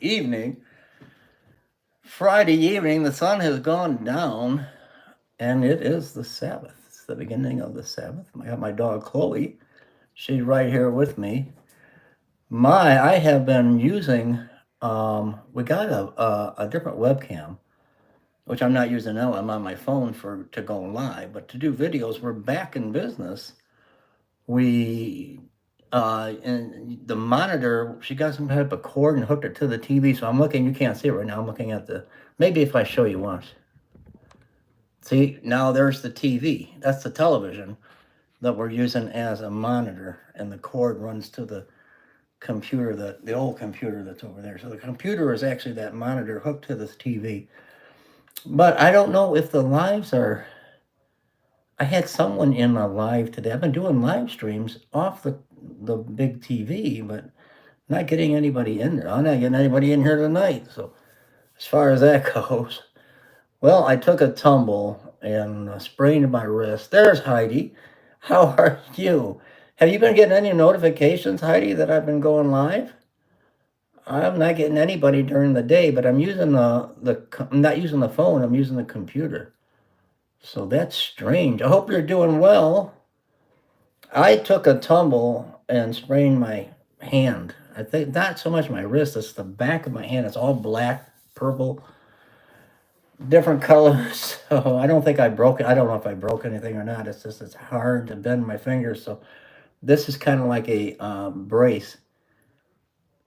evening. Friday evening, the sun has gone down, and it is the Sabbath. It's the beginning of the Sabbath. I got my dog Chloe. She's right here with me. I have been using, we got a different webcam, which I'm not using now. I'm on my phone to go live, but to do videos, we're back in business. We and the monitor, she got some type of cord and hooked it to the TV. So I'm looking. You can't see it right now. I'm looking at the. Maybe if I show you once. See, now there's the TV. That's the television that we're using as a monitor, and the cord runs to the computer, the old computer that's over there. So the computer is actually that monitor hooked to this TV. But I don't know if the lives are. I had someone in a live today. I've been doing live streams off the big TV, but not getting anybody in there. I'm not getting anybody in here tonight. So as far as that goes, well, I took a tumble and sprained my wrist. There's Heidi. How are you? Have you been getting any notifications, Heidi, that I've been going live? I'm not getting anybody during the day, but I'm using I'm not using the phone. I'm using the computer. So that's strange. I hope you're doing well. I took a tumble and sprained my hand. I think not so much my wrist, it's the back of my hand. It's all black, purple, different colors. So I don't think I broke it. I don't know if I broke anything or not. It's just it's hard to bend my fingers. So this is kind of like a brace.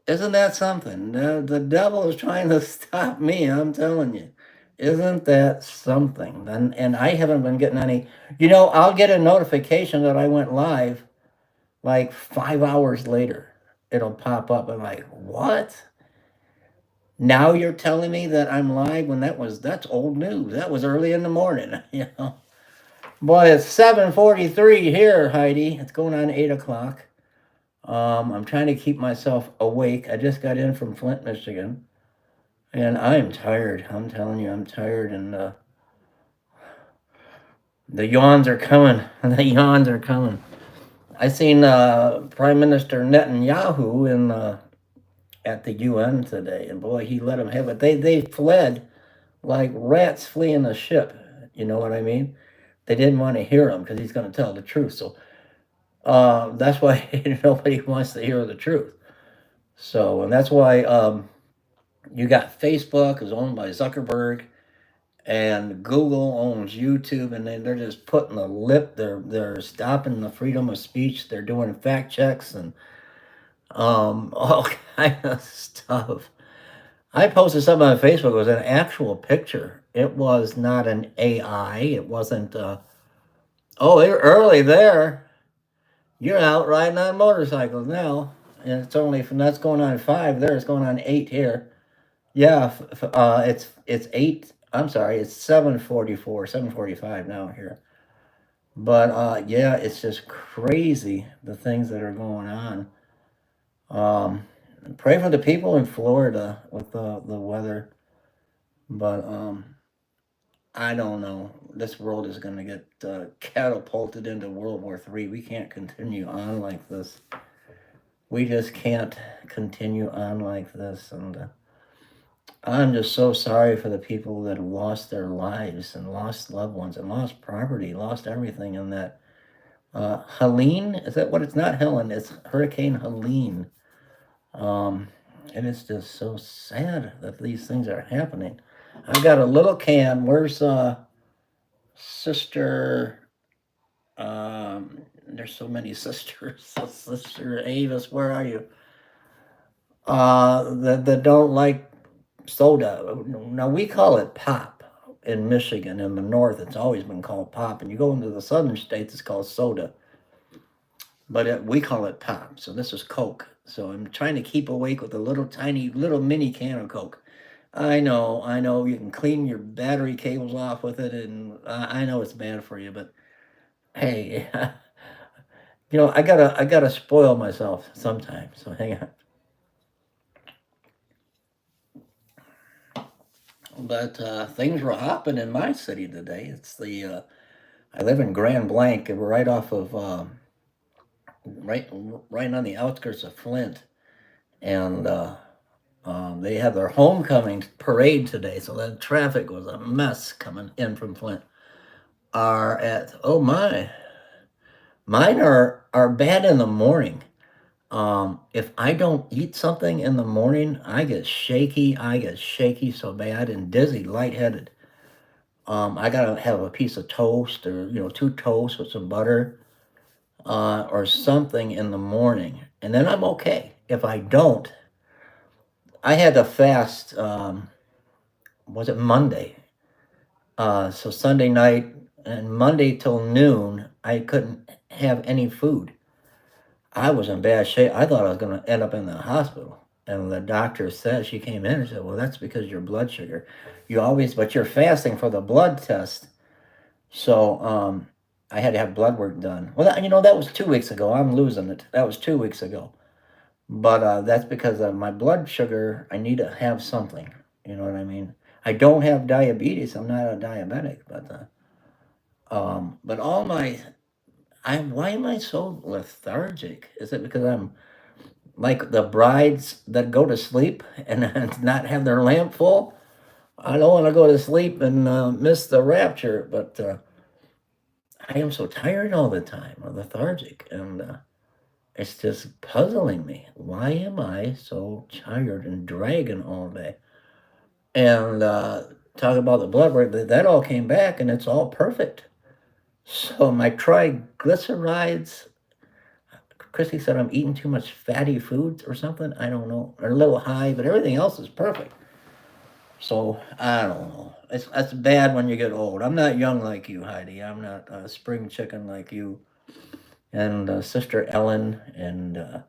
Isn't that something? The devil is trying to stop me, I'm telling you. Isn't that something? And I haven't been getting any. I'll get a notification that I went live like 5 hours later. It'll pop up. I'm like, what? Now you're telling me that I'm live when that's old news. That was early in the morning, Boy, it's 7:43 here, Heidi. It's going on 8 o'clock. I'm trying to keep myself awake. I just got in from Flint, Michigan, and I'm tired. I'm telling you, I'm tired, and the yawns are coming. The yawns are coming. I seen Prime Minister Netanyahu at the UN today, and boy, he let them have it. They fled like rats fleeing a ship. You know what I mean? They didn't want to hear him because he's going to tell the truth. So that's why nobody wants to hear the truth. So, and that's why you got Facebook is owned by Zuckerberg, and Google owns YouTube, and they're just putting the lip. They're stopping the freedom of speech. They're doing fact checks and all kind of stuff. I posted something on Facebook. It was an actual picture. It was not an AI. It wasn't. Oh, you're early there. You're out riding on motorcycles now, and it's only from that's going on 5 there. It's going on 8 here. Yeah, it's 8. I'm sorry, it's 7:44, 7:45 now here. But yeah, it's just crazy the things that are going on. Um, Pray for the people in Florida with the weather, but I don't know. This world is going to get catapulted into World War III. We can't continue on like this. We just can't continue on like this, and I'm just so sorry for the people that lost their lives and lost loved ones and lost property, lost everything in that. Helene, is that what it's not Helen? It's Hurricane Helene. Um, and it's just so sad that these things are happening. I've got a little can. Where's Sister? There's so many sisters. Sister Avis, where are you? That don't like soda. Now we call it pop in Michigan. In the north, it's always been called pop, and you go into the southern states, it's called soda. But we call it pop. So this is Coke. So I'm trying to keep awake with a little tiny, little mini can of Coke. I know. You can clean your battery cables off with it, and I know it's bad for you, but hey, I gotta spoil myself sometimes. So hang on. But things were hopping in my city today. I live in Grand Blanc, and we're right off of right right on the outskirts of Flint, and They had their homecoming parade today, so that traffic was a mess coming in from Flint. Are at oh my, mine are bad in the morning. If I don't eat something in the morning, I get shaky. I get shaky so bad and dizzy, lightheaded. I gotta have a piece of toast or two toasts with some butter, or something in the morning, and then I'm okay. If I don't, I had to fast. Was it Monday? So Sunday night and Monday till noon, I couldn't have any food. I was in bad shape. I thought I was going to end up in the hospital. And the doctor said, she came in and said, well, that's because your blood sugar. But you're fasting for the blood test. So I had to have blood work done. Well, that was 2 weeks ago. I'm losing it. That was 2 weeks ago. But that's because of my blood sugar. I need to have something. You know what I mean? I don't have diabetes. I'm not a diabetic. But all my, why am I so lethargic? Is it because I'm like the brides that go to sleep and not have their lamp full? I don't want to go to sleep and miss the rapture, but I am so tired all the time, or lethargic, and it's just puzzling me. Why am I so tired and dragging all day? And talk about the blood work, that all came back, and it's all perfect. So my triglycerides, Christy said I'm eating too much fatty foods or something. I don't know. They're a little high, but everything else is perfect. So I don't know. That's bad when you get old. I'm not young like you, Heidi. I'm not a spring chicken like you and Sister Ellen. And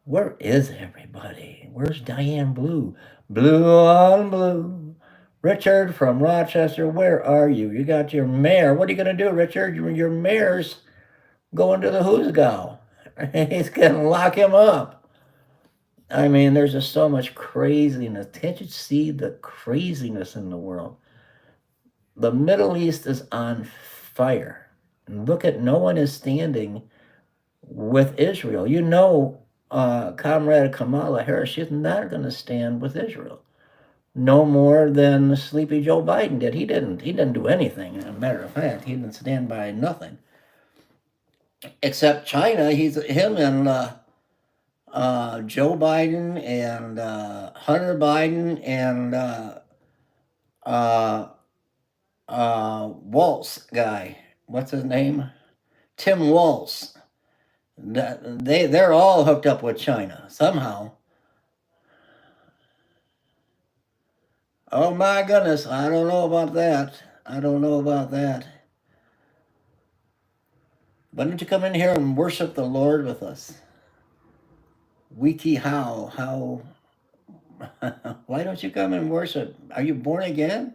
where is everybody? Where's Diane Blue? Blue on blue. Richard from Rochester, where are you? You got your mare. What are you going to do, Richard? Your mare's going to the Hoosgow. He's going to lock him up. I mean, there's just so much craziness. Can't you see the craziness in the world? The Middle East is on fire. And look at, no one is standing with Israel. Comrade Kamala Harris, she's not going to stand with Israel. No more than Sleepy Joe Biden did. He didn't do anything. As a matter of fact, he didn't stand by nothing. Except China, him and Joe Biden and Hunter Biden and uh, Waltz guy. What's his name? Tim Waltz. They're all hooked up with China somehow. Oh my goodness, I don't know about that. I don't know about that. Why don't you come in here and worship the Lord with us? Wiki how? Why don't you come and worship? Are you born again?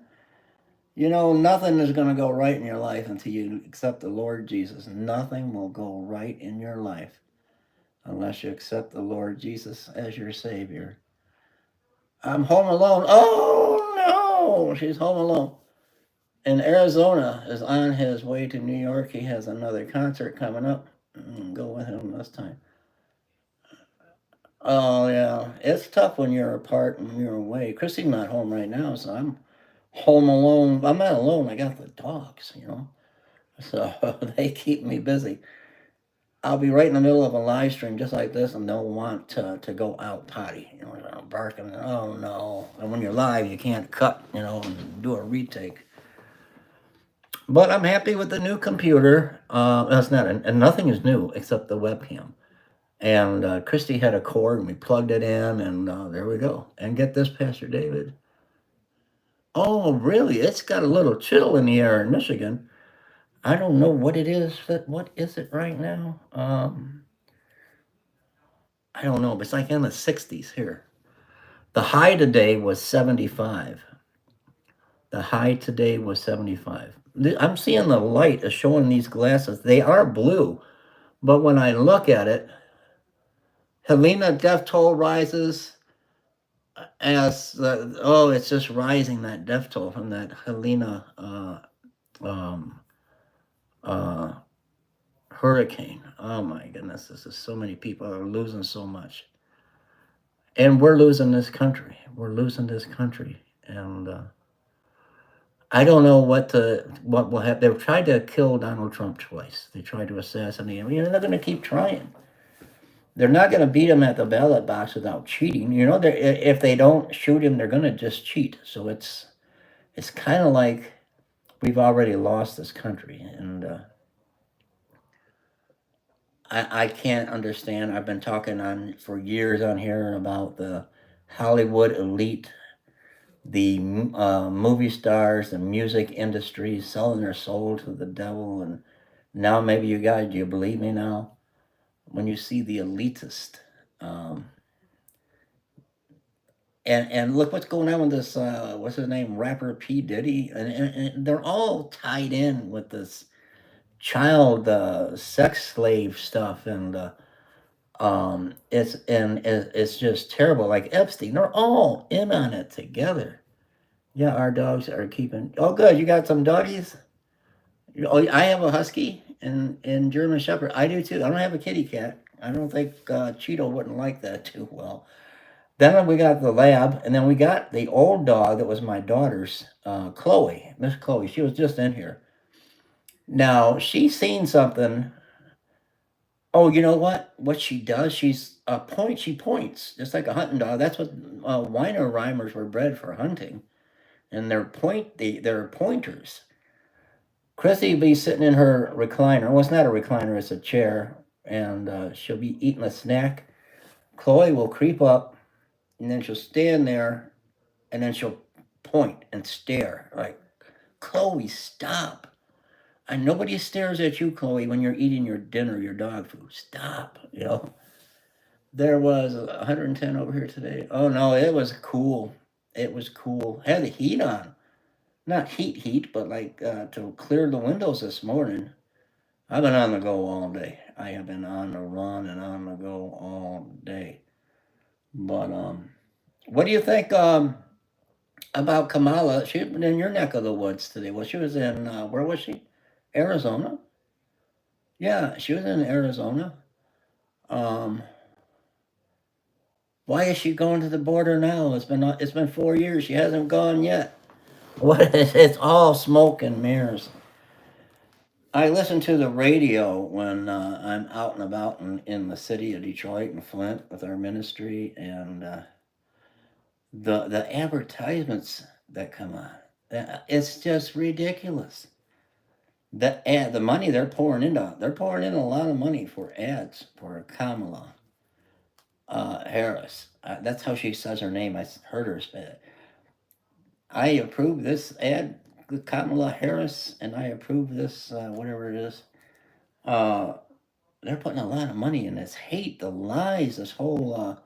Nothing is going to go right in your life until you accept the Lord Jesus. Nothing will go right in your life unless you accept the Lord Jesus as your Savior. I'm home alone. Oh no, she's home alone. In Arizona is on his way to New York. He has another concert coming up. Go with him this time. Oh yeah, it's tough when you're apart and you're away. Chrissy's not home right now, so I'm home alone. I'm not alone. I got the dogs. So they keep me busy. I'll be right in the middle of a live stream just like this, and they'll want to go out potty. Barking. Oh no! And when you're live, you can't cut. And do a retake. But I'm happy with the new computer. That's not, and nothing is new except the webcam. And Christy had a cord, and we plugged it in, and there we go. And get this, Pastor David. Oh, really? It's got a little chill in the air in Michigan. I don't know what it is. What is it right now? I don't know, but it's like in the 60s here. The high today was 75. The high today was 75. I'm seeing the light is showing these glasses. They are blue, but when I look at it, Helena death toll rises it's just rising, that death toll from that Helena um, uh, hurricane. Oh my goodness, this is so many people are losing so much. And we're losing this country. We're losing this country. And I don't know what will happen. They've tried to kill Donald Trump twice. They tried to assassinate him. They're going to keep trying. They're not going to beat him at the ballot box without cheating. If they don't shoot him, they're going to just cheat. So it's kind of like we've already lost this country, and I can't understand. I've been talking on for years on here about the Hollywood elite, the movie stars, the music industry selling their soul to the devil, and now maybe you guys, do you believe me now? When you see the elitist, um, and look what's going on with this, what's his name, rapper P Diddy, and they're all tied in with this child sex slave stuff, and it's just terrible. Like Epstein, they're all in on it together. Yeah, our dogs are keeping. Oh, good. You got some doggies. Oh, I have a husky and German Shepherd. I do too. I don't have a kitty cat. I don't think Cheeto wouldn't like that too well. Then we got the lab, and then we got the old dog that was my daughter's, Chloe, Miss Chloe. She was just in here. Now she's seen something. Oh, you know what? What she does, she's a point. She points just like a hunting dog. That's what Weiner Reimers were bred for, hunting, and they're pointers. Chrissy will be sitting in her recliner. Well, it's not a recliner; it's a chair, and she'll be eating a snack. Chloe will creep up, and then she'll stand there, and then she'll point and stare. Like, Chloe, stop! And nobody stares at you, Chloe, when you're eating your dinner, your dog food. Stop, you know. There was 110 over here today. Oh no, it was cool. It was cool. Had the heat on. Not heat, but like to clear the windows this morning. I've been on the go all day. I have been on the run and on the go all day. But what do you think about Kamala? She's been in your neck of the woods today. Well, she was in where was she? Arizona. Yeah, she was in Arizona. Um, why is she going to the border now? It's been 4 years. She hasn't gone yet. What? It's all smoke and mirrors. I listen to the radio when I'm out and about in the city of Detroit and Flint with our ministry, and the advertisements that come on, it's just ridiculous. The money they're pouring in a lot of money for ads for Kamala Harris. That's how she says her name. I heard her say it. I approve this ad with Kamala Harris, and I approve this whatever it is. Uh, they're putting a lot of money in this hate, the lies, this whole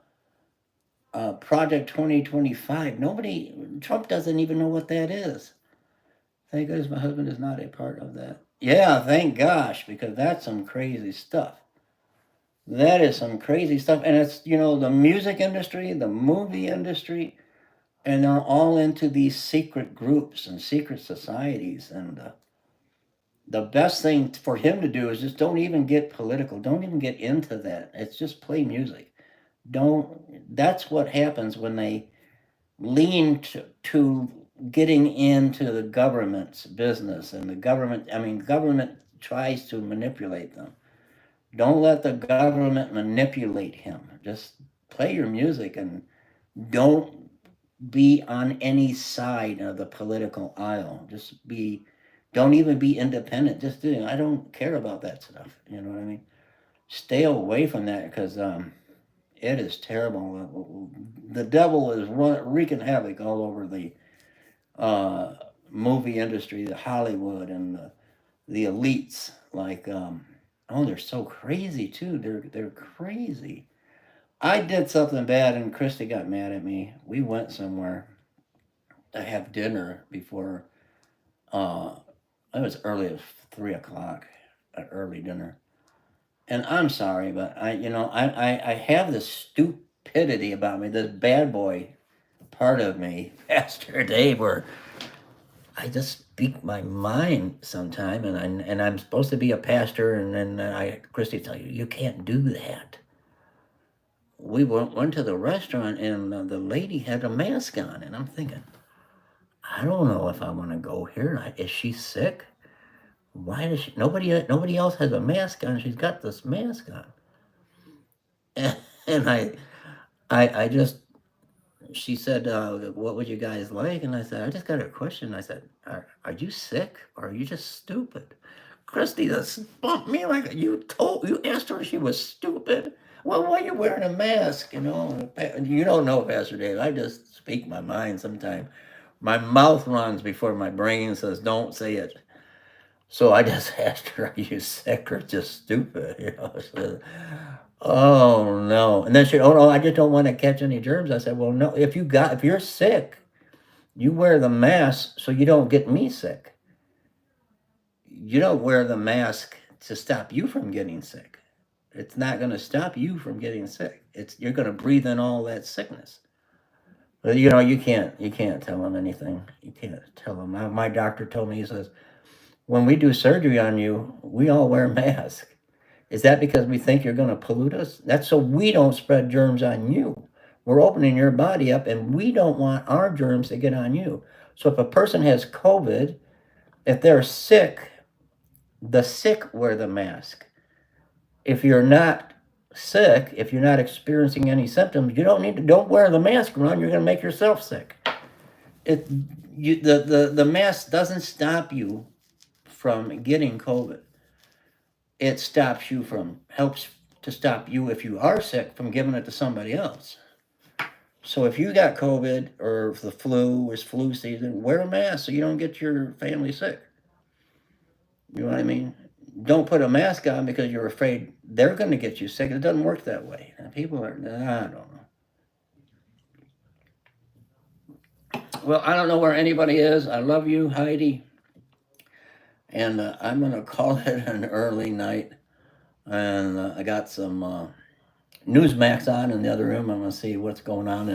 Project 2025. Nobody, Trump doesn't even know what that is. Thank goodness my husband is not a part of that. Yeah, thank gosh, because that's some crazy stuff. That is some crazy stuff. And it's, the music industry, the movie industry, and they're all into these secret groups and secret societies. And the best thing for him to do is just don't even get political. Don't even get into that. It's just play music. Don't. That's what happens when they lean to getting into the government's business, and the government. I mean, government tries to manipulate them. Don't let the government manipulate him. Just play your music and don't be on any side of the political aisle. Don't even be independent. Just do. I don't care about that stuff. You know what I mean? Stay away from that because it is terrible. The devil is wreaking havoc all over the uh, movie industry, the Hollywood, and the elites. Like, oh, they're so crazy too. They're crazy. I did something bad, and Christy got mad at me. We went somewhere to have dinner before. Uh, it was early as 3 o'clock, an early dinner. And I'm sorry, but I have this stupidity about me, this bad boy part of me, Pastor Dave, where I just speak my mind sometime, and I'm supposed to be a pastor, and then Christy tell you can't do that. we went to the restaurant, and the lady had a mask on, and I'm thinking, I don't know if I want to go here. Is she sick? Why does she? Nobody else has a mask on. She's got this mask on, and I just she said, "What would you guys like?" And I said, "I just got a question." I said, "Are you sick or are you just stupid?" Christy just bumped me like you asked her if she was stupid. Well, why are you wearing a mask? You don't know, Pastor Dave. I just speak my mind sometimes. My mouth runs before my brain says, "Don't say it." So I just asked her, "Are you sick or just stupid?" So, oh no. And then she, "Oh no, I just don't want to catch any germs." I said, "Well, no. If you're sick, you wear the mask so you don't get me sick. You don't wear the mask to stop you from getting sick. It's not going to stop you from getting sick. You're going to breathe in all that sickness." But you can't tell them anything. You can't tell them. My doctor told me, he says, when we do surgery on you, we all wear masks. Is that because we think you're going to pollute us? That's so we don't spread germs on you. We're opening your body up, and we don't want our germs to get on you. So if a person has COVID, if they're sick, the sick wear the mask. If you're not sick, if you're not experiencing any symptoms, don't wear the mask around. You're going to make yourself sick. It the mask doesn't stop you from getting COVID. It stops you from helps to stop you if you are sick from giving it to somebody else. So if you got COVID or if the flu is flu season, wear a mask so you don't get your family sick. You know what I mean? Don't put a mask on because you're afraid they're going to get you sick. It doesn't work that way. People are, I don't know. Well, I don't know where anybody is. I love you, Heidi. And I'm going to call it an early night. And I got some Newsmax on in the other room. I'm going to see what's going on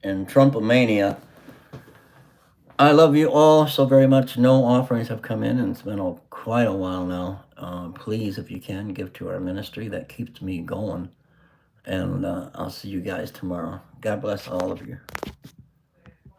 in Trumpomania. I love you all so very much. No offerings have come in, and it's been quite a while now. Please, if you can, give to our ministry. That keeps me going. And I'll see you guys tomorrow. God bless all of you.